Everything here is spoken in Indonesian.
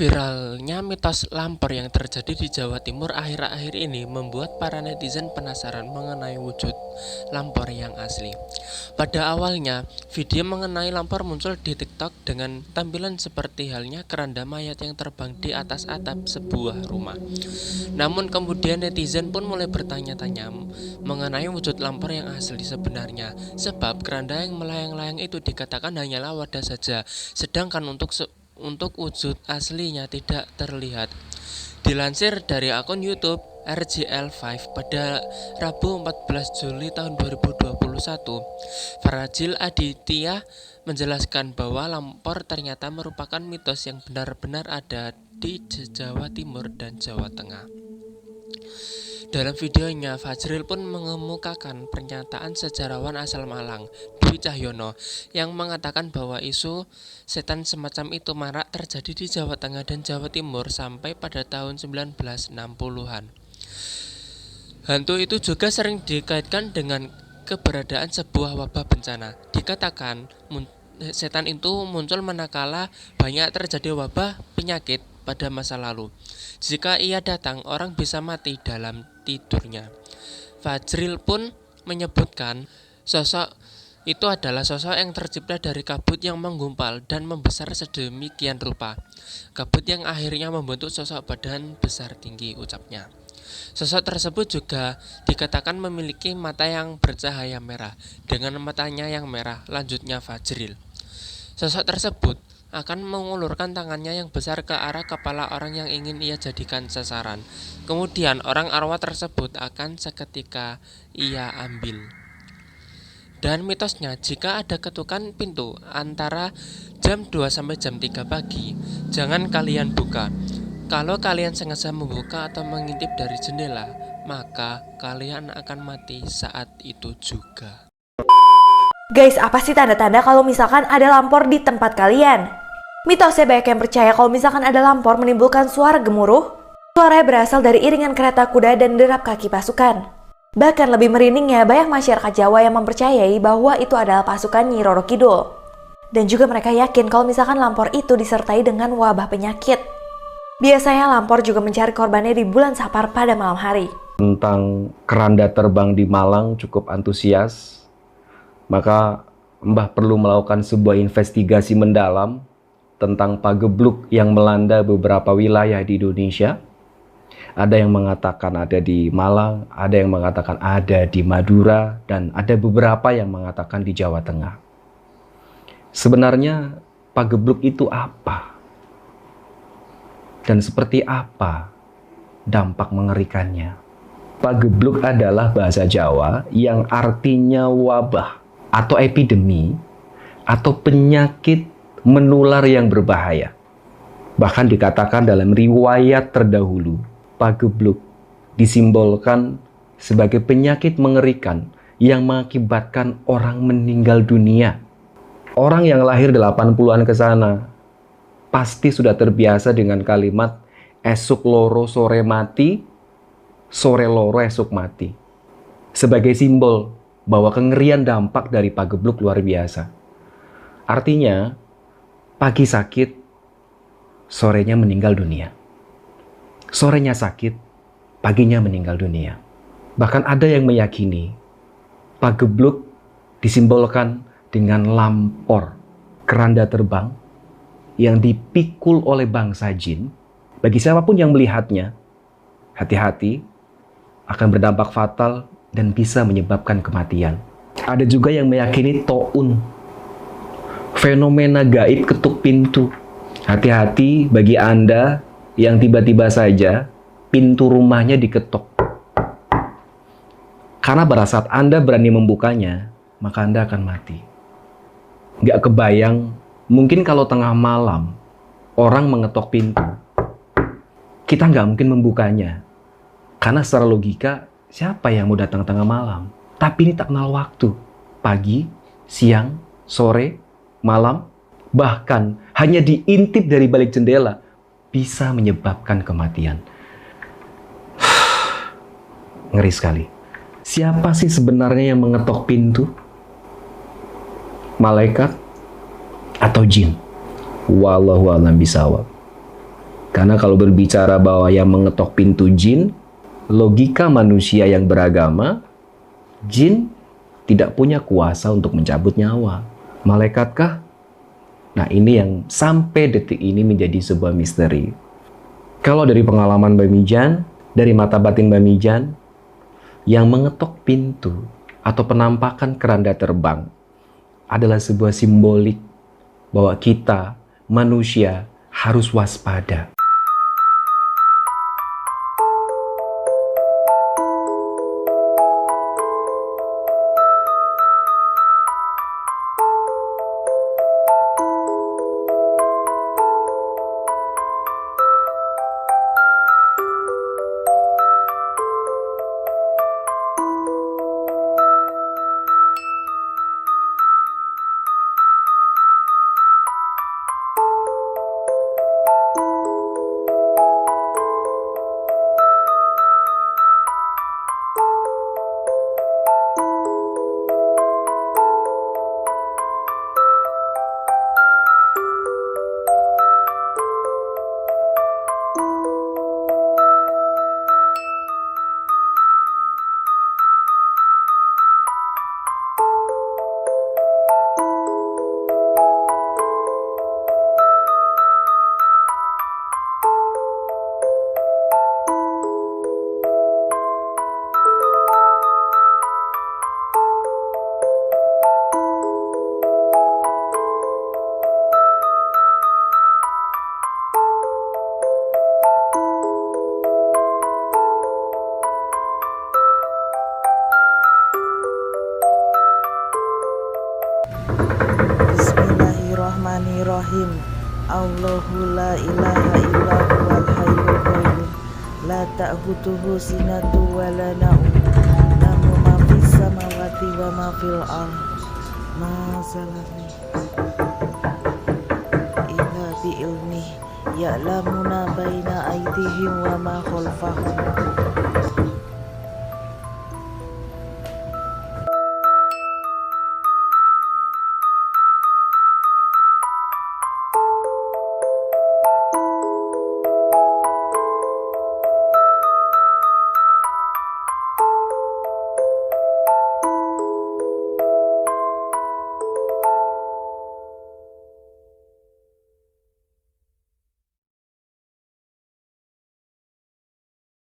Viralnya mitos lampor yang terjadi di Jawa Timur akhir-akhir ini membuat para netizen penasaran mengenai wujud lampor yang asli. Pada awalnya, video mengenai lampor muncul di TikTok dengan tampilan seperti halnya keranda mayat yang terbang di atas atap sebuah rumah. Namun kemudian netizen pun mulai bertanya-tanya mengenai wujud lampor yang asli sebenarnya, sebab keranda yang melayang-layang itu dikatakan hanyalah wadah saja, sedangkan untuk wujud aslinya tidak terlihat. Dilansir dari akun YouTube RJL5 pada Rabu 14 Juli tahun 2021, Farajil Aditya menjelaskan bahwa lampor ternyata merupakan mitos yang benar-benar ada di Jawa Timur dan Jawa Tengah. Dalam videonya, Fajril pun mengemukakan pernyataan sejarawan asal Malang, Dwi Cahyono, yang mengatakan bahwa isu setan semacam itu marak terjadi di Jawa Tengah dan Jawa Timur sampai pada tahun 1960-an. Hantu itu juga sering dikaitkan dengan keberadaan sebuah wabah bencana. Dikatakan setan itu muncul manakala banyak terjadi wabah penyakit pada masa lalu. Jika ia datang, orang bisa mati dalam tidurnya. Fajril pun menyebutkan sosok itu adalah sosok yang tercipta dari kabut yang menggumpal dan membesar sedemikian rupa. Kabut yang akhirnya membentuk sosok badan besar tinggi, ucapnya. Sosok tersebut juga dikatakan memiliki mata yang bercahaya merah. Dengan matanya yang merah, lanjutnya Fajril, sosok tersebut akan mengulurkan tangannya yang besar ke arah kepala orang yang ingin ia jadikan sasaran. Kemudian orang arwah tersebut akan seketika ia ambil. Dan mitosnya, jika ada ketukan pintu antara jam 2 sampai jam 3 pagi, jangan kalian buka. Kalau kalian sengaja membuka atau mengintip dari jendela, maka kalian akan mati saat itu juga. Guys, apa sih tanda-tanda kalau misalkan ada lampor di tempat kalian? Mitosnya banyak yang percaya kalau misalkan ada lampor menimbulkan suara gemuruh. Suaranya berasal dari iringan kereta kuda dan derap kaki pasukan. Bahkan lebih merindingnya, banyak masyarakat Jawa yang mempercayai bahwa itu adalah pasukan Nyi Roro Kidul. Dan juga mereka yakin kalau misalkan lampor itu disertai dengan wabah penyakit. Biasanya lampor juga mencari korbannya di bulan Sapar pada malam hari. Tentang keranda terbang di Malang cukup antusias, maka Mbah perlu melakukan sebuah investigasi mendalam tentang pagebluk yang melanda beberapa wilayah di Indonesia. Ada yang mengatakan ada di Malang, ada yang mengatakan ada di Madura, dan ada beberapa yang mengatakan di Jawa Tengah. Sebenarnya pagebluk itu apa? Dan seperti apa dampak mengerikannya? Pagebluk adalah bahasa Jawa yang artinya wabah atau epidemi atau penyakit menular yang berbahaya. Bahkan dikatakan dalam riwayat terdahulu, pagebluk disimbolkan sebagai penyakit mengerikan yang mengakibatkan orang meninggal dunia. Orang yang lahir 80-an ke sana pasti sudah terbiasa dengan kalimat esuk loro sore mati, sore loro esuk mati. Sebagai simbol bahwa kengerian dampak dari pagebluk luar biasa. Artinya, pagi sakit, sorenya meninggal dunia. Sorenya sakit, paginya meninggal dunia. Bahkan ada yang meyakini pagebluk disimbolkan dengan lampor, keranda terbang yang dipikul oleh bangsa jin. Bagi siapapun yang melihatnya, hati-hati, akan berdampak fatal dan bisa menyebabkan kematian. Ada juga yang meyakini to'un, fenomena gaib ketuk pintu. Hati-hati bagi Anda yang tiba-tiba saja pintu rumahnya diketok. Karena pada saat Anda berani membukanya, maka Anda akan mati. Nggak kebayang, mungkin kalau tengah malam orang mengetok pintu, kita nggak mungkin membukanya. Karena secara logika, siapa yang mau datang tengah malam? Tapi ini tak kenal waktu. Pagi, siang, sore, malam, bahkan hanya diintip dari balik jendela bisa menyebabkan kematian. Ngeri sekali. Siapa sih sebenarnya yang mengetok pintu? Malaikat atau jin? Wallahu a'lam bishawab. Karena kalau berbicara bahwa yang mengetok pintu jin, logika manusia yang beragama, jin tidak punya kuasa untuk mencabut nyawa. Malaikatkah? Nah, ini yang sampai detik ini menjadi sebuah misteri. Kalau dari pengalaman Mbak Mijan, dari mata batin Mbak Mijan, yang mengetok pintu atau penampakan keranda terbang adalah sebuah simbolik bahwa kita, manusia, harus waspada. Bismillahirrahmanirrahim. Allahu la ilaha illa huwal hayyul qayyum. La ta'khutuhu sinatu wa la naum. Lahu ma fis samawati wa ma fil ardh. Ma salami illa bi ilmihi. Ya'lamuna baina aydihim wa ma khalfahum.